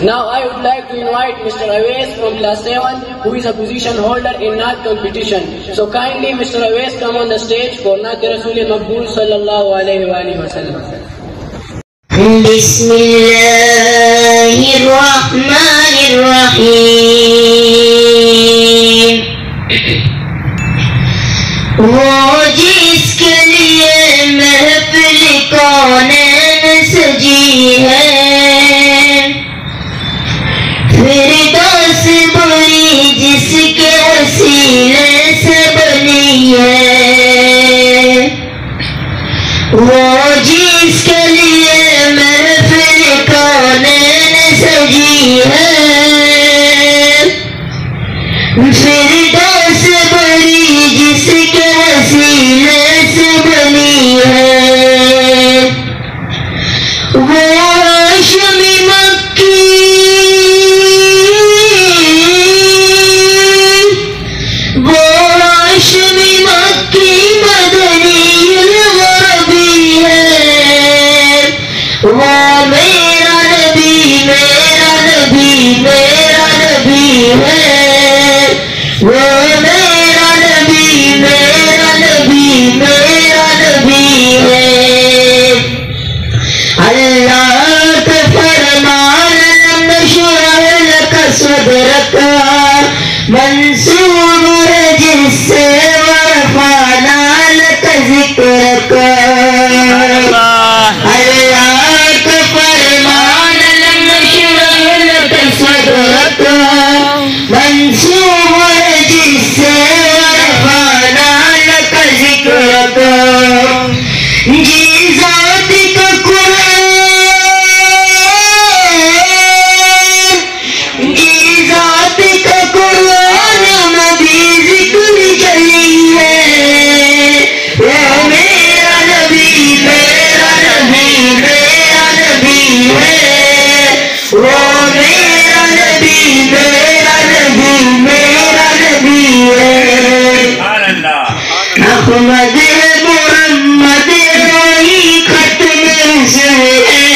Now I would like to invite Mr. Awais from class 7, who is a position holder in Naat competition. So kindly Mr. Awais come on the stage for Naat Rasool Maqbool sallallahu alayhi wa sallam. Bismillahirrahmanirrahim. وہ جس کے لیے محفل کونین سجی ہے، فردوس بری جس کے وسیلے سے بنی ہے، وہ جس کے لیے محفل کونین سجی ہے، فردوس بری جس کے وسیلے سے بنی ہے، وہ ہاشمی مکی، وہ ہاشمی مکی مدنی الغربی ہے، وہ میرا نبی میرا نبی میرا نبی ہے، وہ میرا نبی میرا نبی میرا نبی ہے۔ اللہ کا فرمان لم نشرح لک صدرک منصوب ہے جس سے ورفعنا لک ذکرک۔ اللہ کا فرمان لم نشرح لک صدرک منصوب ہے جس سے ورفعنا لک ذکرک۔ جی ذات کا قرآن، جی ذات کا قرآن نبی ذکر جلی ہے، وہ میرا نبی میرا نبی میرا نبی ہے، وہ میرا نبی میرا نبی میرا نبی ہے۔ احمد محمد وہی ختم رسول ہے،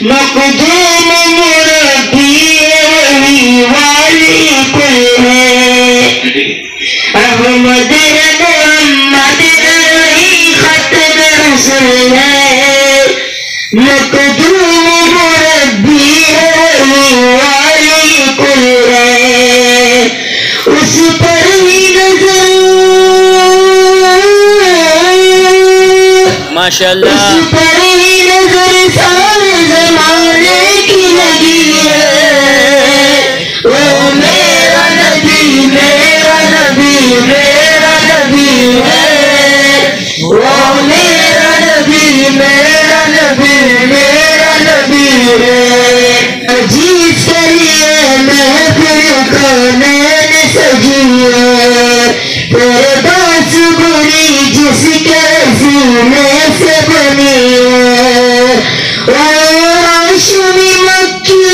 مقدوم مربی وہی والی کل ہے۔ احمد محمد وہی ختم رسول ہے، مقدوم مربی وہی والی کل ہے۔ اس پر ہی نظر ماشاءاللہ، اس پر ہی نظر سارے زمانے کی لگی ہے، وہ میرا نبی میرا نبی میرا نبی ہے، وہ میرا نبی میرا نبی میرا نبی ہے۔ جس کے لیے محفل کونین سجی ہے، فردوس بری جس کے وسیلے سے بنی ہے، وہ ہاشمی مکی،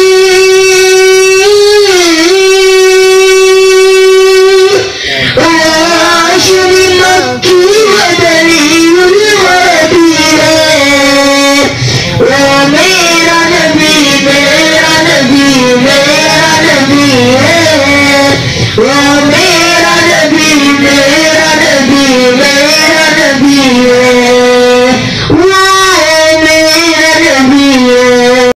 وہ ہاشمی مکی مدنی الغربی ہے، وہ میرا نبی میرا نبی میرا نبی ہے، وہ